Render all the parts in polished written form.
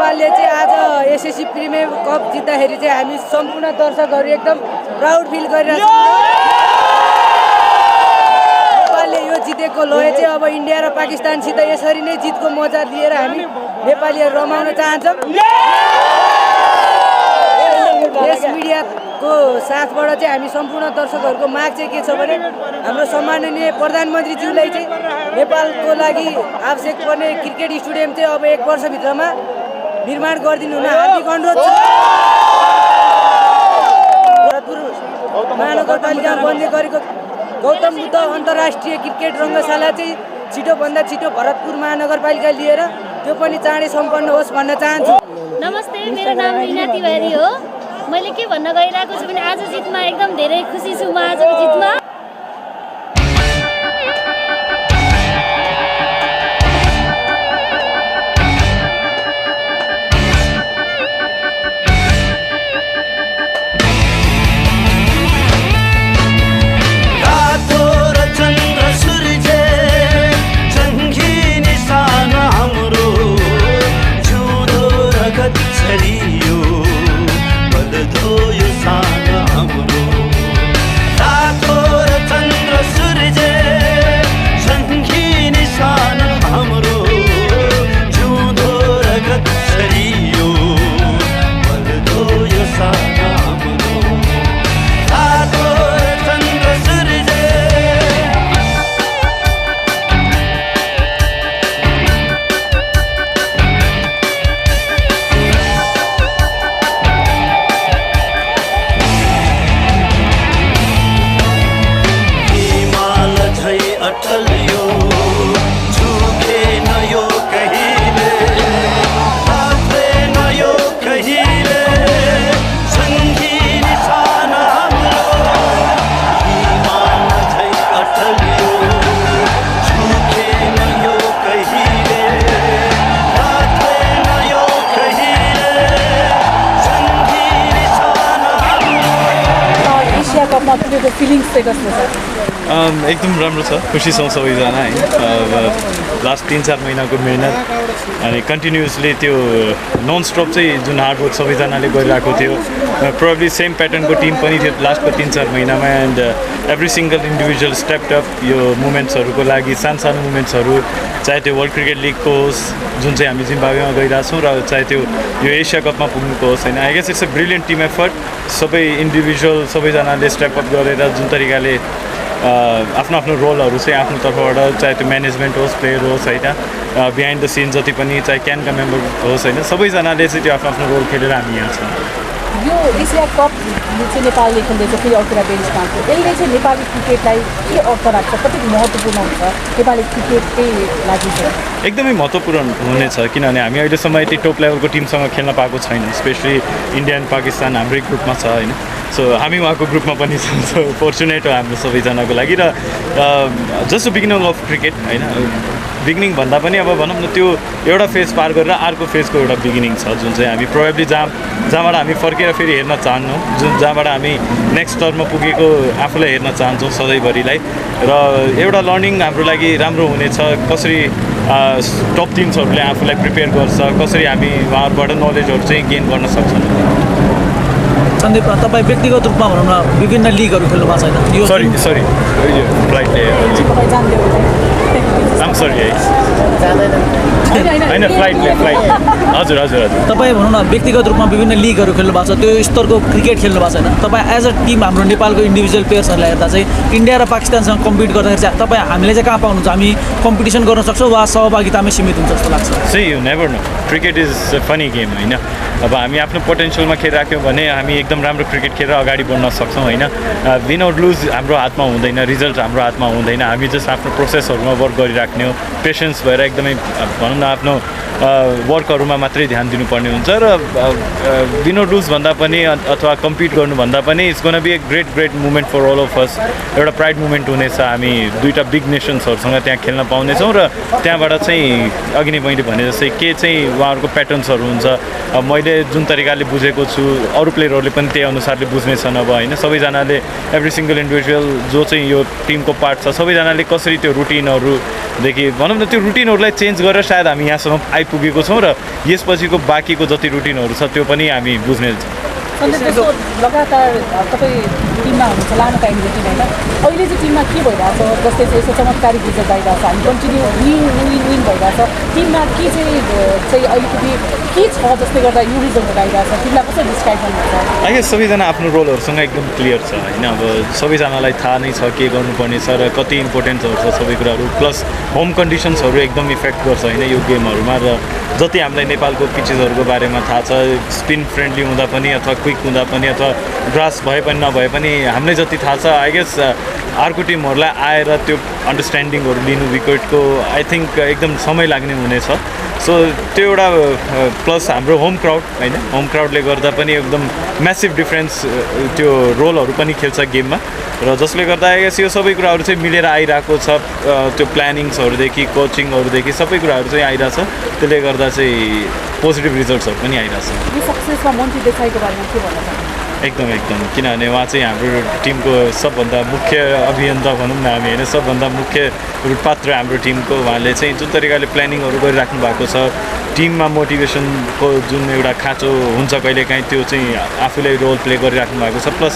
नेपालले चाहिँ आज एसएससी प्रिमियर कप जित्दाखेरि चाहिँ हामी सम्पूर्ण दर्शकहरू एकदम प्राउड फिल गरिरहेको छौँ। नेपालले यो जितेको लय चाहिँ अब इन्डिया र पाकिस्तानसित यसरी नै जितको मजा लिएर हामी नेपालीहरू रमाउन चाहन्छौँ। यस मिडियाको साथबाट चाहिँ हामी सम्पूर्ण दर्शकहरूको माग चाहिँ के छ भने हाम्रो सम्माननीय प्रधानमन्त्रीज्यूलाई चाहिँ नेपालको लागि आवश्यक पर्ने क्रिकेट स्टेडियम चाहिँ अब 1 वर्षभित्रमा निर्माण गरिदिनु हुन हार्दिक अनुरोध छ। भरतपुर महानगरपालिकामा बन्दै गरेको गौतम बुद्ध अन्तर्राष्ट्रिय क्रिकेट रङ्गशाला चाहिँ छिटोभन्दा छिटो भरतपुर महानगरपालिका लिएर त्यो पनि चाँडै सम्पन्न होस् भन्न चाहन्छु। नमस्ते, मेरो नाम रिना तिवारी हो। मैले के भन्न गइरहेको छु भने आज जितमा एकदम धेरै खुसी छु म आजको जितमा। एकदम राम्रो छ, खुसी छौँ सबैजना है। लास्ट 3-4 महिनाको मेहनत अनि कन्टिन्युसली त्यो नन स्टप चाहिँ जुन हार्डवर्क सबैजनाले गरिरहेको थियो, प्रोबब्ली सेम प्याटर्नको टिम पनि थियो लास्टको 3-4 महिनामा। And every single individual stepped up यो मुभमेन्ट्सहरूको लागि, सानो मुभमेन्ट्सहरू, चाहे त्यो वर्ल्ड क्रिकेट लिगको होस् जुन चाहिँ हामी जिम्बाब्वेमा गइरहेछौँ, र चाहे त्यो यो एसिया कपमा पुग्नुको होस् होइन। I guess it's a brilliant team effort. सबै इन्डिभिजुअल सबैजनाले स्टेप अप गरेर जुन तरिकाले आफ्नो आफ्नो रोलहरू चाहिँ आफ्नो तर्फबाट, चाहे त्यो म्यानेजमेन्ट होस्, प्लेयर होस् होइन, बिहाइन्ड द सिन जति पनि, चाहे क्यानका मेम्बर होस् होइन, सबैजनाले चाहिँ त्यो आफ्नो आफ्नो रोल खेलेर हामी यहाँ छौँ। यो एसिया कप चाहिँ नेपालले खेल्दैछ, फेरि अर्को बेन्चमार्क, यसले चाहिँ नेपाली क्रिकेटलाई के अर्थ राख्छ, कति महत्त्वपूर्ण हुन्छ नेपाली क्रिकेटकै लागि चाहिँ? एकदमै महत्त्वपूर्ण हुनेछ, किनभने हामी अहिलेसम्म यति टप लेभलको टिमसँग खेल्न पाएको छैन, स्पेसली इन्डिया एन्ड पाकिस्तान हाम्रै ग्रुपमा छ होइन। सो हामी उहाँको ग्रुपमा पनि छौँ। सो फर्चुनेट हो हाम्रो सबैजनाको लागि। र जस्ट बिगिनिङ अफ क्रिकेट होइन, बिगिनिङ भन्दा पनि अब भनौँ न त्यो एउटा फेज पार गरेर अर्को फेजको एउटा बिगिनिङ छ, जुन चाहिँ हामी प्रोबेबली जहाँबाट हामी फर्केर फेरि हेर्न चाहन्नौँ, जहाँबाट हामी नेक्स्ट टर्ममा पुगेको आफूलाई हेर्न चाहन्छौँ सधैँभरिलाई। र एउटा लर्निङ हाम्रो लागि राम्रो हुनेछ, कसरी टप टिम्सहरूले आफूलाई प्रिपेयर गर्छ, कसरी हामी उहाँहरूबाट नलेजहरू चाहिँ गेन गर्न सक्छौँ। सन्दीप, तपाईँ व्यक्तिगत रूपमा भनौँ न विभिन्न लिगहरू खेल्नु भएको छैन? यो सरी फ्लाइटले होइन फ्लाइट हजुर तपाईँ भनौँ न व्यक्तिगत रूपमा विभिन्न लिगहरू खेल्नु भएको छ, त्यो स्तरको क्रिकेट खेल्नु भएको छैन। तपाईँ एज अ टिम हाम्रो नेपालको इन्डिभिजुअल प्लेयर्सहरूलाई हेर्दा चाहिँ इन्डिया र पाकिस्तानसँग कम्पिट गर्दाखेरि चाहिँ तपाईँ हामीले चाहिँ कहाँ पाउनुहुन्छ? हामी कम्पिटिसन गर्न सक्छौँ वा सहभागितामै सीमित हुन्छ जस्तो लाग्छ? सही, you never know, cricket is a funny game होइन। अब हामी आफ्नो पोटेन्सियलमा खेलिराख्यौँ भने हामी एकदम राम्रो क्रिकेट खेलेर अगाडि बढ्न सक्छौँ होइन। विन आउट लुज हाम्रो हातमा हुँदैन, रिजल्ट हाम्रो हातमा हुँदैन। हामी जस्ट आफ्नो प्रोसेसहरूमा वर्क गरिराख्ने हो, पेसेन्स भएर एकदमै भनौँ न आफ्नो वर्कहरूमा मात्रै ध्यान दिनुपर्ने हुन्छ। र विन आउट लुज भन्दा पनि अथवा कम्पिट गर्नुभन्दा पनि it's gonna be a great movement for all of us. एउटा प्राइड मुभमेन्ट हुनेछ, हामी दुईवटा बिग नेसन्सहरूसँग त्यहाँ खेल्न पाउनेछौँ र त्यहाँबाट चाहिँ अघि नै मैले भने जस्तै के चाहिँ उहाँहरूको प्याटर्न्सहरू हुन्छ, मैले जुन तरिकाले बुझेको छु, अरू प्लेयरहरूले पनि त्यही अनुसारले बुझ्नेछन् अब होइन सबैजनाले एभ्री सिङ्गल इन्डिभिजुअल जो चाहिँ यो टिमको पार्ट छ सबैजनाले कसरी त्यो रुटिनहरूदेखि भनौँ न त्यो रुटिनहरूलाई चेन्ज गरेर सायद हामी यहाँसम्म आइपुगेको छौँ र यसपछिको बाँकीको जति रुटिनहरू छ त्यो पनि हामी बुझ्ने त्यस्तो लगातार तपाईँ टिममा हुनुहुन्छ लामो टाइमको टिम होइन अहिले चाहिँ टिममा के भइरहेछ जस्तै चाहिँ यसो चमत्कारिक रिजल्ट आइरहेछ हामी कन्टिन्यू विन भइरहेछ टिममा के चाहिँ अलिकति के छ जसले गर्दा यो रिजल्टहरू आइरहेछ टिमलाई कसरी डिस्क्राइब गर्नुहुन्छ आई गेस सबैजना आफ्नो रोलहरूसँग एकदम क्लियर छ होइन अब सबैजनालाई थाहा नै छ के गर्नुपर्ने छ र कति इम्पोर्टेन्सहरू छ सबै कुराहरू प्लस होम कन्डिसन्सहरू एकदम इफेक्ट गर्छ होइन यो गेमहरूमा र जति हामीलाई नेपालको पिचेसहरूको बारेमा थाहा छ स्पिन फ्रेन्डली हुँदा पनि अथवा क्विक हुँदा पनि अथवा ग्रास भए पनि नभए पनि हामीलाई जति थाहा छ आई गेस अर्को टिमहरूलाई आएर त्यो अन्डरस्ट्यान्डिङहरू लिनु विकेटको आई थिङ्क एकदम समय लाग्ने हुनेछ सो त्यो एउटा प्लस हाम्रो होम क्राउड होइन होम क्राउडले गर्दा पनि एकदम म्यासिभ डिफ्रेन्स त्यो रोलहरू पनि खेल्छ गेममा र जसले गर्दा आई गेस यो सबै कुराहरू चाहिँ मिलेर आइरहेको छ त्यो प्लानिङ्सहरूदेखि कोचिङहरूदेखि सबै कुराहरू चाहिँ आइरहेछ त्यसले गर्दा चाहिँ पोजिटिभ रिजल्ट्सहरू पनि आइरहेछ यो सक्सेसमा मन्त्री देसाईको बारेमा के भन्न चाहनुहुन्छ एकदम किनभने उहाँ चाहिँ हाम्रो टिमको सबभन्दा मुख्य अभियन्ता भनौँ न हामी होइन सबभन्दा मुख्य पात्र हाम्रो टिमको उहाँले चाहिँ जुन तरिकाले प्लानिङहरू गरिराख्नु भएको छ टिममा मोटिभेसनको जुन एउटा खाँचो हुन्छ कहिलेकाहीँ त्यो चाहिँ आफूले रोल प्ले गरिराख्नु भएको छ प्लस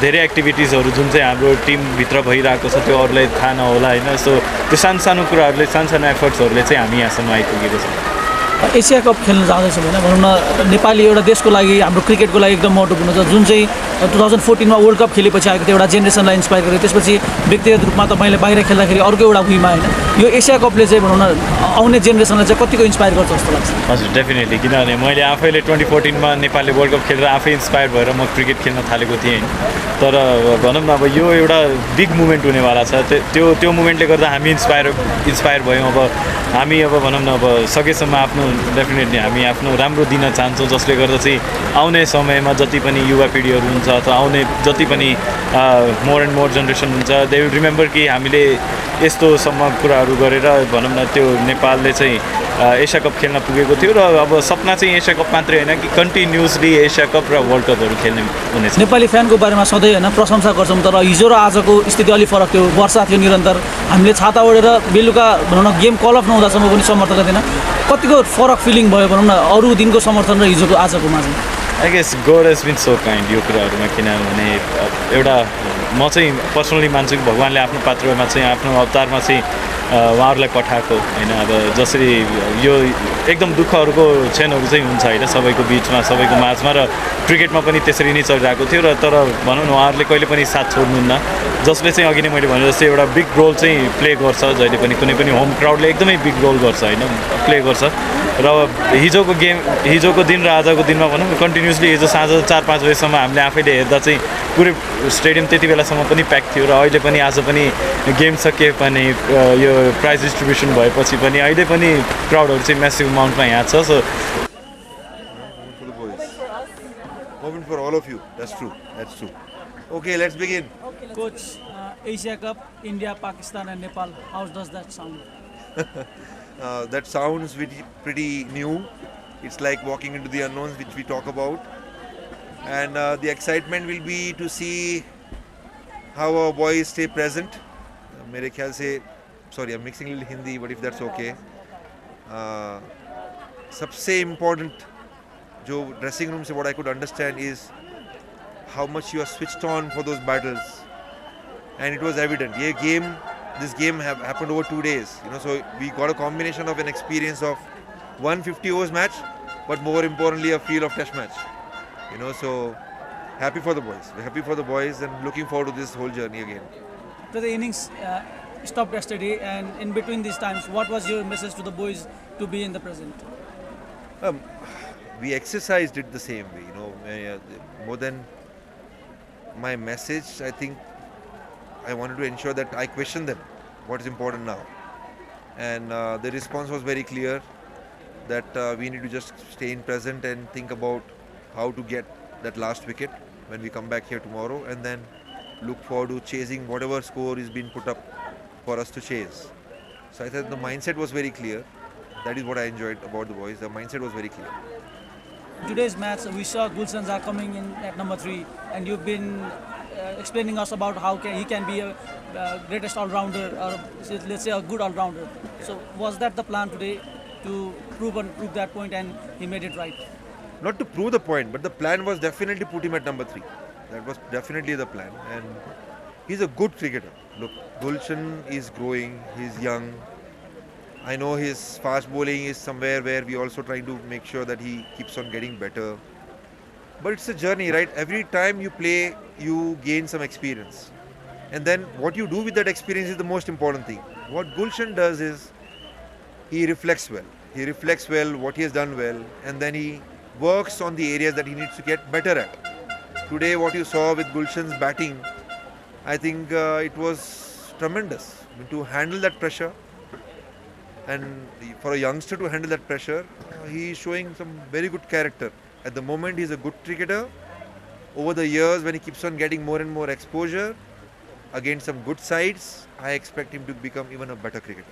धेरै एक्टिभिटिजहरू जुन चाहिँ हाम्रो टिमभित्र भइरहेको छ त्यो अरूलाई थाहा नहोला होइन सो त्यो सानो कुराहरूले सानो एफर्ट्सहरूले चाहिँ हामी यहाँसम्म आइपुगेको छ एसिया कप खेल्न जाँदैछौँ होइन भनौँ न नेपाली एउटा देशको लागि हाम्रो क्रिकेटको लागि एकदम महत्त्वपूर्ण छ जुन चाहिँ 2014मा वर्ल्ड कप खेलेपछि आएको थियो एउटा जेनेरेसनलाई इन्सपायर गर्यो त्यसपछि व्यक्तिगत रूपमा तपाईँले बाहिर खेल्दाखेरि अर्को एउटा भुइँमा होइन यो एसिया कपले चाहिँ भनौँ न आउने जेनेरेसनलाई चाहिँ कतिको इन्सपायर गर्छ जस्तो लाग्छ हजुर डेफिनेटली किनभने मैले आफैले 2014मा नेपालले वर्ल्ड कप खेलेर आफै इन्सपायर भएर म क्रिकेट खेल्न थालेको थिएँ तर भनौँ न अब यो एउटा बिग मुभमेन्ट हुनेवाला छ त्यो मुभमेन्टले गर्दा हामी इन्सपायर भयौँ अब हामी अब भनौँ न अब सकेसम्म आफ्नो डेफिनेटली हामी आफ्नो राम्रो दिन चाहन्छौँ जसले गर्दा चाहिँ आउने समयमा जति पनि युवा पिँढीहरू हुन्छ अथवा आउने जति पनि मोर एन्ड मोर जेनेरेसन हुन्छ दे विल रिमेम्बर कि हामीले यस्तोसम्म कुराहरू गरेर भनौँ न त्यो नेपालले चाहिँ एसिया कप खेल्न पुगेको थियो र अब सपना चाहिँ एसिया कप मात्रै होइन कि कन्टिन्युसली एसिया कप र वर्ल्ड कपहरू खेल्ने हुनेछ नेपाली फ्यानको बारेमा सधैँ होइन प्रशंसा गर्छौँ तर हिजो र आजको स्थिति अलिक फरक थियो वर्षा थियो निरन्तर हामीले छाता ओढेर बेलुका भनौँ न गेम कल अफ नहुँदासम्म पनि समर्थन थिएन कतिको फरक फिलिङ भयो भनौँ न अरू दिनको समर्थन र हिजोको आजकोमा चाहिँ I guess God has been so kind यो कुराहरूमा किनभने एउटा म चाहिँ पर्सनली मान्छु कि भगवान्ले आफ्नो पात्रमा चाहिँ आफ्नो अवतारमा चाहिँ उहाँहरूलाई पठाएको होइन अब जसरी यो एकदम दुःखहरूको क्षणहरू चाहिँ हुन्छ होइन सबैको बिचमा सबैको माझमा र क्रिकेटमा पनि त्यसरी नै चलिरहेको थियो र तर भनौँ न उहाँहरूले कहिले पनि साथ छोड्नुहुन्न जसले चाहिँ अघि नै मैले भने जस्तै एउटा बिग रोल चाहिँ प्ले गर्छ जहिले पनि कुनै पनि होम क्राउडले एकदमै बिग रोल गर्छ होइन प्ले गर्छ र हिजोको दिन र आजको दिनमा भनौँ कन्टिन्युसली हिजो साँझ 4-5 बजीसम्म हामीले आफैले हेर्दा चाहिँ पुरै स्टेडियम त्यति बेलासम्म पनि प्याक थियो र अहिले पनि आज पनि गेम सके पनि यो प्राइज डिस्ट्रिब्युसन भएपछि पनि अहिले पनि क्राउडहरू चाहिँ म्यासिभ अमाउन्टमा यहाँ छ सो Moment for all of you. That's true. Okay, let's begin. Coach, Asia Cup, India, Pakistan and Nepal, how does that sound? That sounds pretty new. It's like walking into the unknowns, which we talk about. And the excitement will be to see how our boys stay present. मेरे ख्याल से, sorry, I'm mixing a little Hindi, but if that's okay. सबसे important जो dressing room से what I could understand is how much you are switched on for those battles. And it was evident. This game have happened over 2 days. So we got a combination of an experience of 150 overs match, but more importantly a feel of test match. So happy for the boys. We're happy for the boys and looking forward to this whole journey again. So the innings stopped yesterday, and in between these times, what was your message to the boys to be in the present? We exercised it the same way. More than my message, I think I wanted to ensure that I question them what is important now. And the response was very clear that we need to just stay in present and think about how to get that last wicket when we come back here tomorrow, and then look forward to chasing whatever score is being put up for us to chase. So I thought the mindset was very cler. That is what I enjoyed about the boys. The mindset was very clear. today's match, we saw Gulshan Zak coming in at number 3, and you've been explaining us about how he can be a greatest all-rounder, or let's say a good all-rounder. So was that the plan today, to prove that point, and he made it right? Not to prove the point, but the plan was definitely put him at number 3. That was definitely the plan, and he's a good cricketer. Look, Gulshan is growing, he's young. I know his fast bowling is somewhere where we also trying to make sure that he keeps on getting better. But it's a journey, right? Every time you play, you gain some experience. And then what you do with that experience is the most important thing. What Gulshan does is, he reflects well. He reflects well what he has done well, and then he works on the areas that he needs to get better at. Today, what you saw with Gulshan's batting, I think it was tremendous. To handle that pressure, and for a youngster to handle that pressure, he is showing some very good character. At the moment, he is a good cricketer. Over the years, when he keeps on getting more and more exposure against some good sides, I expect him to become even a better cricketer.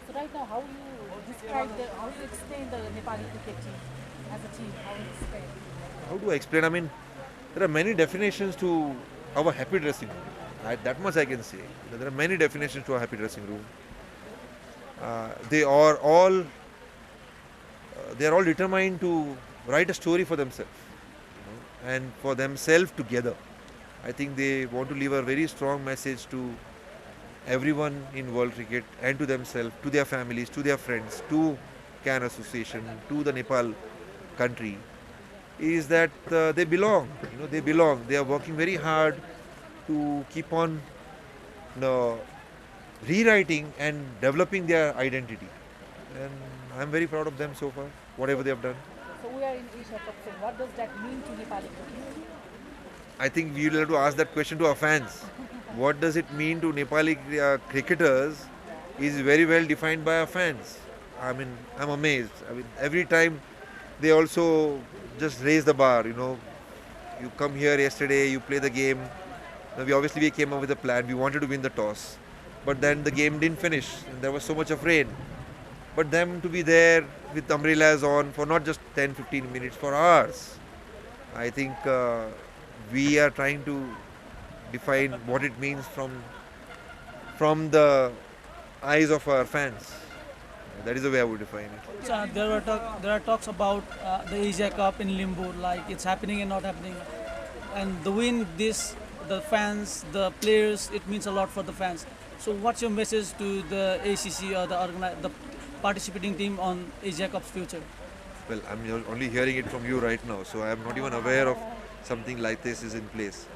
So right now, how you explain the Nepali cricket team as a team? How you explain? How do I explain? I mean, there are many definitions to our happy dressing room. That much I can say. There are many definitions to a happy dressing room. They are all determined to write a story for themselves, and for themselves together. I think they want to leave a very strong message to everyone in world cricket, and to themselves, to their families, to their friends, to CAN Association, to the Nepal country, is that they belong. They belong. They are working very hard to keep on rewriting and developing their identity, and I'm very proud of them so far, whatever they have done. So we are in Asia Cup. So what does that mean to Nepali cricket? I think we will have to ask that question to our fans. What does it mean to Nepali cricketers is very well defined by our fans. I mean, I'm amazed. I mean, every time they also just raise the bar. You come here yesterday, you play the game. Now we came up with a plan. We wanted to win the toss, but then the game didn't finish, and there was so much of rain. But them to be there with umbrellas on for not just 10-15 minutes, for hours, I think we are trying to define what it means from the eyes of our fans. That is the way I would define it. So there are talks about the Asia Cup in limbo, like it's happening and not happening. And the win, the fans, the players, it means a lot for the fans. So what's your message to the ACC or the participating team on Asia Cup's future? Well, I'm only hearing it from you right now, so I'm not even aware of something like this is in place.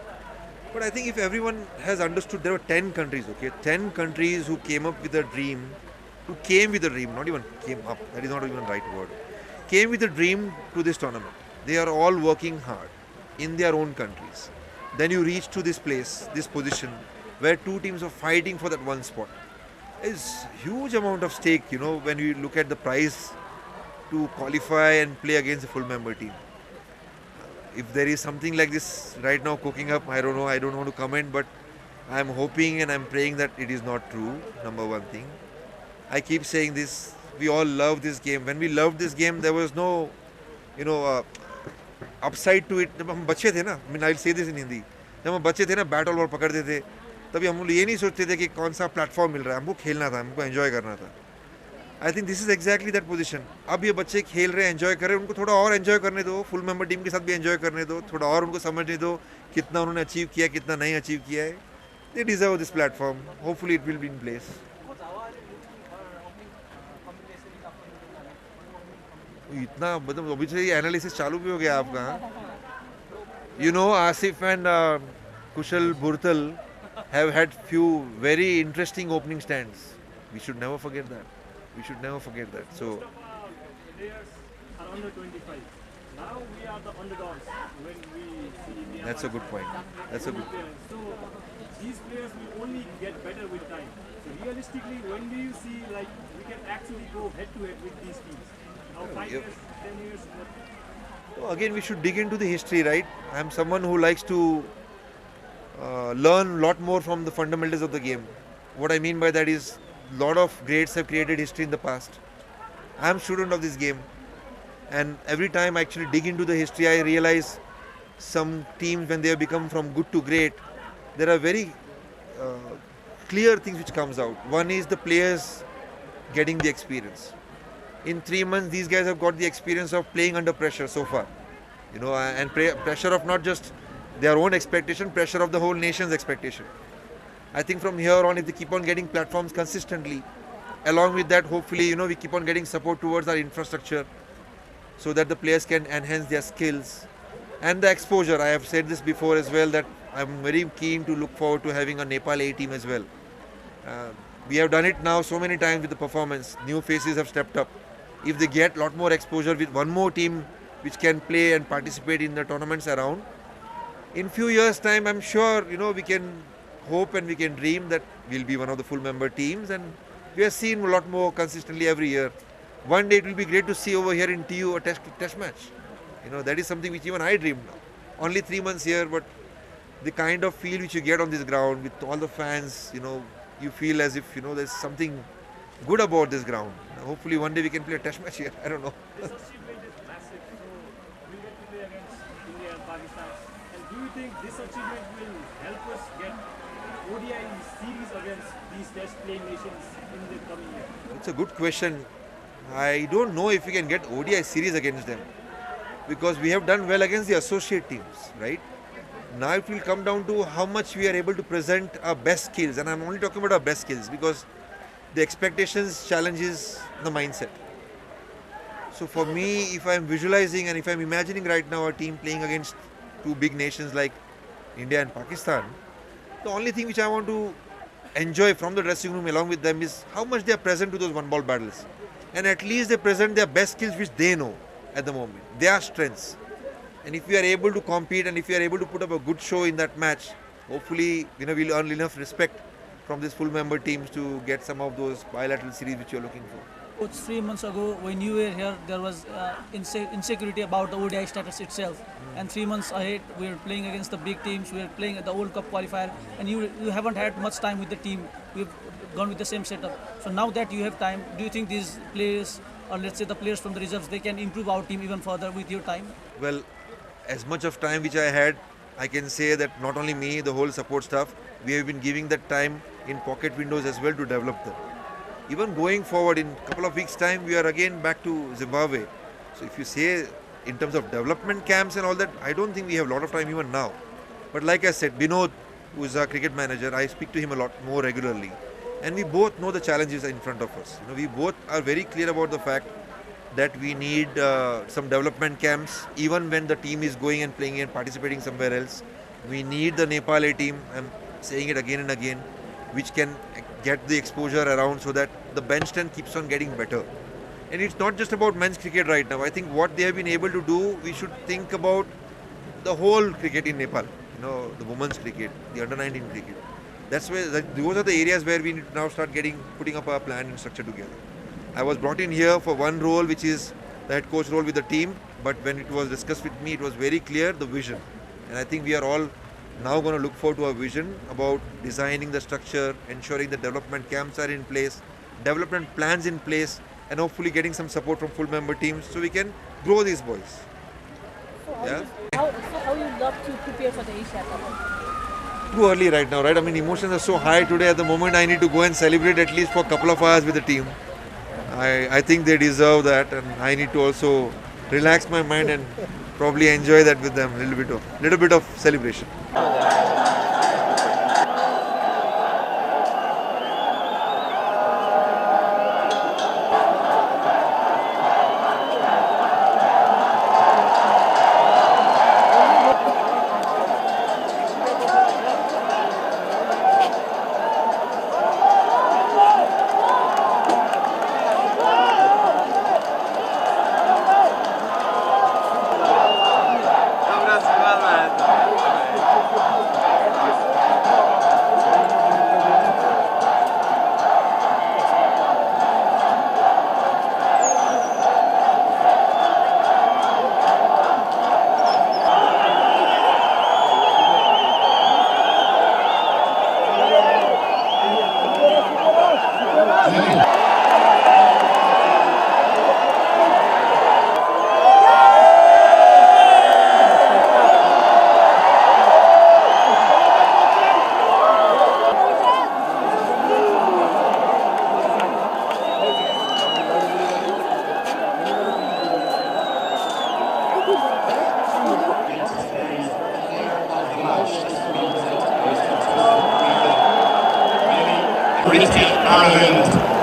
But I think if everyone has understood, there were 10 countries, okay? 10 countries who came up with a dream, not even came up, that is not even the right word, came with a dream to this tournament. They are all working hard in their own countries. Then you reach to this place, this position, where two teams are fighting for that one spot. It's huge amount of stake, when you look at the prize to qualify and play against a full member team. If there is something like this right now cooking up, I don't know, I don't want to comment, but I'm hoping and I'm praying that it is not true, number one thing. I keep saying this, we all love this game. When we loved this game, there was no, upside to it. जब हम बच्चे थे ना, I mean, I'll say this in Hindi. जब हम बच्चे थे ना, बैट और बॉल पकड़ते थे, तभी हम लोग ये नहीं सोचते थे कि कौन सा प्लेटफॉर्म मिल रहा है, हमको खेलना था, हमको एंजॉय करना था. I think this is exactly that position. अब ये बच्चे खेल रहे हैं, एंजॉय कर रहे हैं, उनको थोड़ा और एंजॉय करने दो, फुल मेंबर टीम के साथ भी एंजॉय करने दो, थोड़ा और उनको समझने दो कितना उन्होंने अचीव किया, कितना नहीं अचीव किया है. They deserve this platform. Hopefully it will be in place. इतना मतलब अभी से एनालिसिस चालू भी हो गया आपका. आसिफ एंड कुशल बुरतल have had few very interesting opening stands. We should never forget that. So Players are under 25. Now we are the underdogs when we see Myanmar. that's a good point. So these players will only get better with time. So realistically, when do you see like we can actually go head to head with these teams? Now 5 Yep. years, 10 years. So again, we should dig into the history, right? I'm someone who likes to learn a lot more from the fundamentals of the game. What I mean by that is, a lot of greats have created history in the past. I'm a student of this game. And every time I actually dig into the history, I realize some teams, when they have become from good to great, there are very clear things which comes out. One is the players getting the experience. In 3 months, these guys have got the experience of playing under pressure so far. And pressure of not just their own expectation, pressure of the whole nation's expectation. I think from here on, if they keep on getting platforms consistently, along with that, hopefully, we keep on getting support towards our infrastructure so that the players can enhance their skills and the exposure. I have said this before as well, that I'm very keen to look forward to having a Nepal A team as well. We have done it now so many times with the performance. New faces have stepped up. If they get a lot more exposure with one more team which can play and participate in the tournaments around, in few years' time, I'm sure, we can hope and we can dream that we'll be one of the full member teams, and we are seen a lot more consistently every year. One day it will be great to see over here in TU a test match. That is something which even I dream now. Only 3 months here, but the kind of feel which you get on this ground with all the fans, you feel as if, there's something good about this ground. Hopefully one day we can play a test match here. I don't know. This achievement is massive. So we get to play against India and Pakistan. And do you think this achievement will help us get ODI series against these test playing nations in the coming year? It's a good question. I don't know if we can get ODI series against them, because we have done well against the associate teams, right? Now it will come down to how much we are able to present our best skills, and I'm only talking about our best skills because the expectations challenges the mindset. So for me, if I'm visualizing and if I'm imagining right now a team playing against two big nations like India and Pakistan, the only thing which I want to enjoy from the dressing room along with them is how much they are present to those one-ball battles. And at least they present their best skills which they know at the moment, their strengths. And if we are able to compete and if we are able to put up a good show in that match, hopefully we'll earn enough respect from these full member teams to get some of those bilateral series which you're looking for. Coach, 3 months ago, when you were here, there was insecurity about the ODI status itself. And 3 months ahead, we were playing against the big teams. We were playing at the World Cup qualifier, and you haven't had much time with the team. We've gone with the same setup. So now that you have time, do you think these players, or let's say the players from the reserves, they can improve our team even further with your time? Well, as much of time which I had, I can say that not only me, the whole support staff, we have been giving that time in pocket windows as well to develop them. Even going forward in a couple of weeks' time, we are again back to Zimbabwe. So if you say in terms of development camps and all that, I don't think we have a lot of time even now. But like I said, Binod, who is our cricket manager, I speak to him a lot more regularly. And we both know the challenges in front of us. We both are very clear about the fact that we need some development camps, even when the team is going and playing and participating somewhere else. We need the Nepal A team, I'm saying it again and again, which can get the exposure around so that the bench strength keeps on getting better. And it's not just about men's cricket right now. I think what they have been able to do, we should think about the whole cricket in Nepal. The women's cricket, the under-19 cricket. Those are the areas where we need to now start putting up our plan and structure together. I was brought in here for one role, which is the head coach role with the team. But when it was discussed with me, it was very clear, the vision. And I think we are all now going to look forward to a vision about designing the structure, ensuring the development camps are in place, development plans in place, and hopefully getting some support from full member teams so we can grow these boys. How you love to prepare for the Asia Cup? Too early right now, right? I mean, emotions are so high today. At the moment, I need to go and celebrate at least for a couple of hours with the team. I think they deserve that, and I need to also relax my mind and probably enjoy that with them. Little bit of celebration. British Ireland